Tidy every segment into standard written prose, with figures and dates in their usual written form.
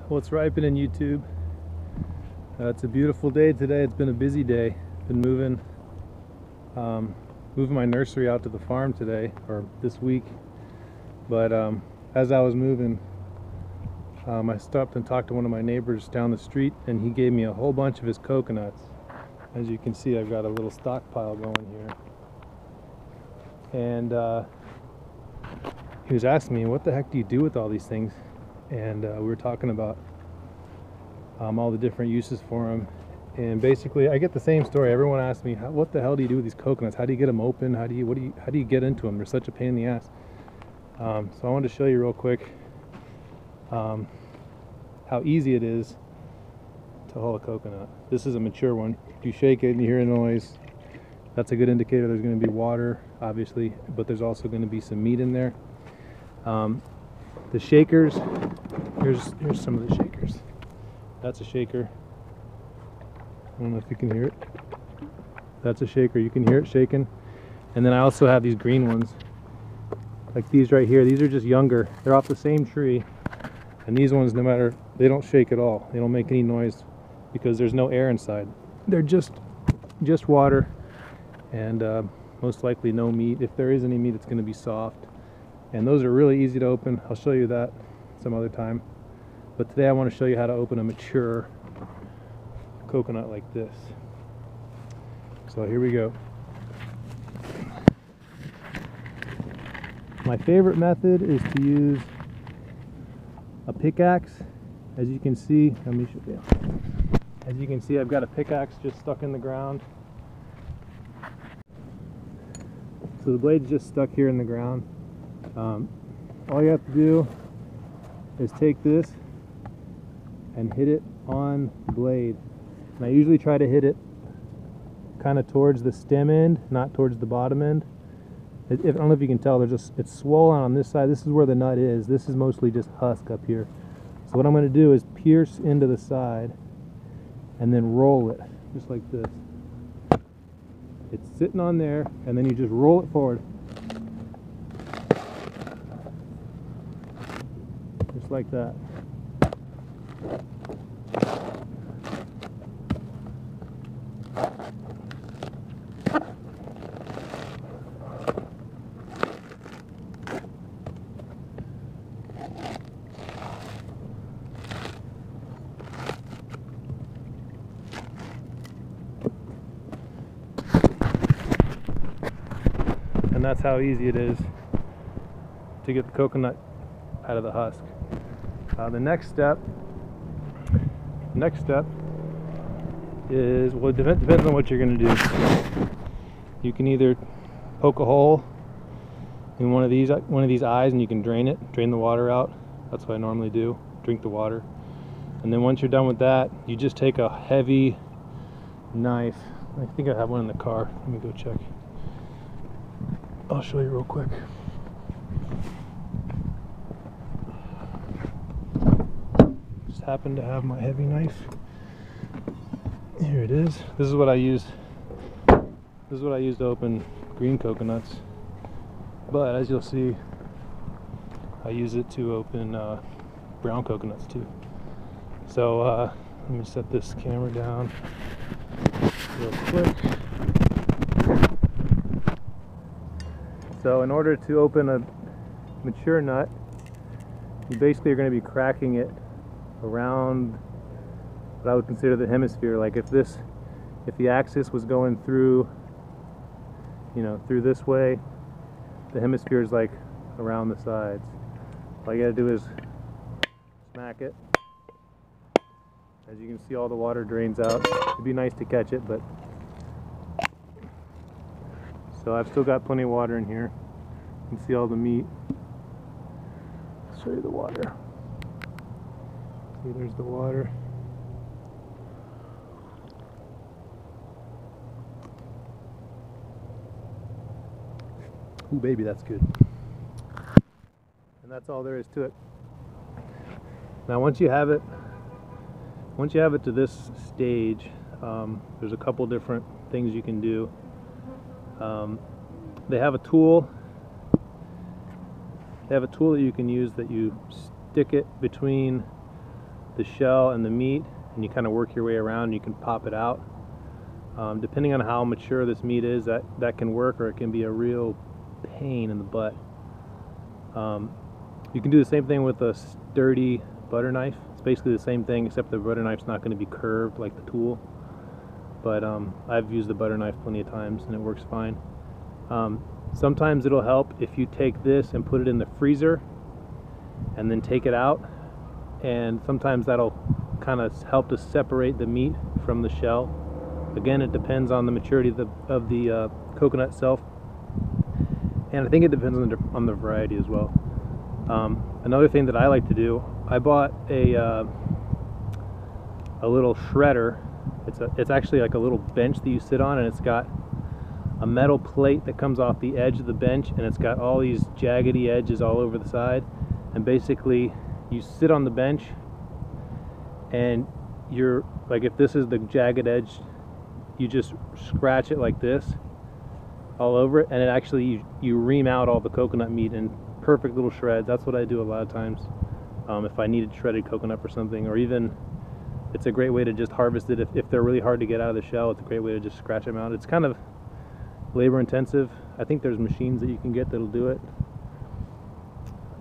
Well, it's ripening, YouTube. It's a beautiful day today. It's been a busy day. Been moving my nursery out to the farm today, or this week. But as I was moving, I stopped and talked to one of my neighbors down the street, and he gave me a whole bunch of his coconuts. As you can see, I've got a little stockpile going here. And he was asking me, what the heck do you do with all these things? And we were talking about all the different uses for them. And basically, I get the same story. Everyone asks me, what the hell do you do with these coconuts? How do you get them open? How do you get into them? They're such a pain in the ass. So I wanted to show you real quick how easy it is to hull a coconut. This is a mature one. If you shake it and you hear a noise, that's a good indicator there's going to be water, obviously, but there's also going to be some meat in there. The shakers, here's some of the shakers. That's a shaker. I don't know if you can hear it. That's a shaker. You can hear it shaking. And then I also have these green ones, like these right here. These are just younger. They're off the same tree. And these ones, no matter, they don't shake at all. They don't make any noise because there's no air inside. They're just water and most likely no meat. If there is any meat, it's going to be soft. And those are really easy to open. I'll show you that some other time. But today I want to show you how to open a mature coconut like this. So here we go. My favorite method is to use a pickaxe. As you can see, let me show you. As you can see, I've got a pickaxe just stuck in the ground. So the blade's just stuck here in the ground. All you have to do is take this and hit it on the blade. And I usually try to hit it kind of towards the stem end, not towards the bottom end. I don't know if you can tell, it's swollen on this side. This is where the nut is. This is mostly just husk up here. So what I'm going to do is pierce into the side and then roll it, just like this. It's sitting on there, and then you just roll it forward. Just like that. And that's how easy it is to get the coconut out of the husk. The next step is, well, it depends on what you're going to do. You can either poke a hole in one of these eyes and you can drain the water out. That's what I normally do, drink the water. And then once you're done with that, you just take a heavy knife. I think I have one in the car. Let me go check. I'll show you real quick. Just happen to have my heavy knife. Here it is. This is what I use. This is what I use to open green coconuts. But as you'll see, I use it to open brown coconuts too. So let me set this camera down real quick. So in order to open a mature nut, you basically are going to be cracking it around what I would consider the hemisphere. Like if the axis was going through, through this way, the hemisphere is like around the sides. All you got to do is smack it. As you can see, all the water drains out. It'd be nice to catch it, but so I've still got plenty of water in here. You can see all the meat. I'll show you the water. See, there's the water. Ooh, baby, that's good. And that's all there is to it. Now, once you have it to this stage, there's a couple different things you can do. They have a tool They have a tool that you can use that you stick it between the shell and the meat, and you kind of work your way around and you can pop it out. Depending on how mature this meat is, that can work, or it can be a real pain in the butt. You can do the same thing with a sturdy butter knife. It's basically the same thing, except the butter knife's not going to be curved like the tool. But I've used the butter knife plenty of times and it works fine. Sometimes it'll help if you take this and put it in the freezer and then take it out, and sometimes that'll kind of help to separate the meat from the shell. Again, it depends on the maturity of the coconut itself, and I think it depends on the variety as well. Another thing that I like to do, I bought a little shredder. It's actually like a little bench that you sit on, and it's got a metal plate that comes off the edge of the bench, and it's got all these jaggedy edges all over the side. And basically you sit on the bench, and you're like, if this is the jagged edge, you just scratch it like this all over it, and it actually you ream out all the coconut meat in perfect little shreds. That's what I do a lot of times. If I needed shredded coconut or something, or even it's a great way to just harvest it if they're really hard to get out of the shell. It's a great way to just scratch them out. It's kind of labor intensive. I think there's machines that you can get that'll do it,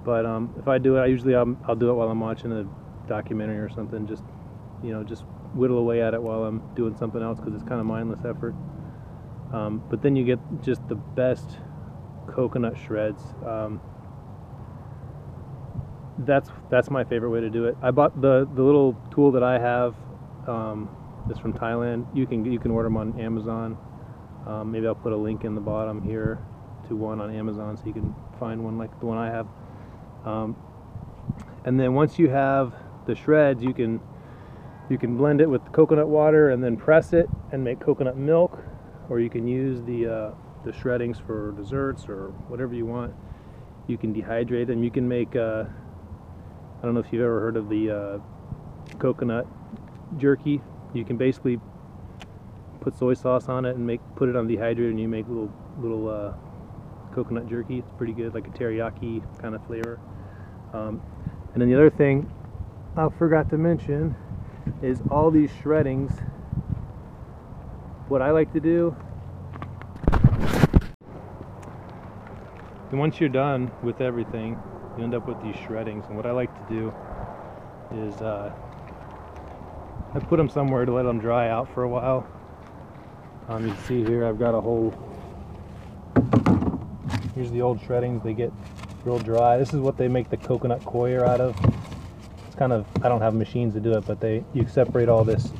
but if I do it, I'll do it while I'm watching a documentary or something. Just whittle away at it while I'm doing something else, because it's kind of mindless effort. But then you get just the best coconut shreds. That's my favorite way to do it. I bought the little tool that I have. It's from Thailand. You can order them on Amazon. Maybe I'll put a link in the bottom here to one on Amazon, so you can find one like the one I have. And then once you have the shreds, you can blend it with coconut water and then press it and make coconut milk, or you can use the shreddings for desserts or whatever you want. You can dehydrate them. You can make I don't know if you've ever heard of the coconut jerky. You can basically put soy sauce on it and put it on dehydrator, and you make little coconut jerky. It's pretty good, like a teriyaki kind of flavor. And then the other thing I forgot to mention is all these shreddings. What I like to do, and once you're done with everything, you end up with these shreddings. And what I like to do is I put them somewhere to let them dry out for a while. You can see here I've got a whole, here's the old shreddings. They get real dry. This is what they make the coconut coir out of. It's kind of, I don't have machines to do it, but you separate all this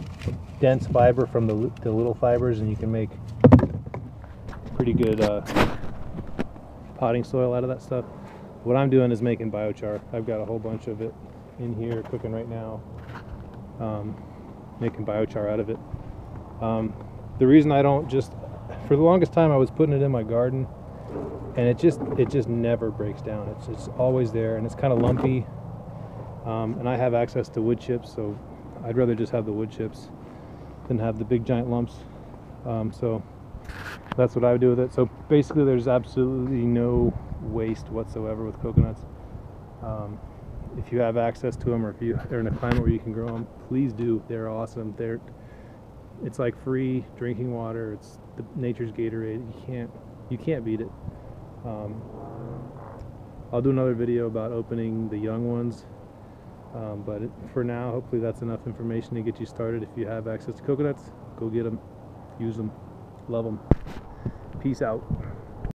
dense fiber from the little fibers, and you can make pretty good potting soil out of that stuff. What I'm doing is making biochar. I've got a whole bunch of it in here cooking right now, making biochar out of it. The reason I don't for the longest time I was putting it in my garden, and it just never breaks down. It's always there, and it's kind of lumpy. And I have access to wood chips, so I'd rather just have the wood chips than have the big giant lumps. So that's what I would do with it. So basically there's absolutely no waste whatsoever with coconuts. If you have access to them, or if you are in a climate where you can grow them, please do. They're awesome. It's like free drinking water. It's nature's Gatorade. You can't beat it. I'll do another video about opening the young ones, but for now, hopefully that's enough information to get you started. If you have access to coconuts, go get them, use them, love them. Peace out.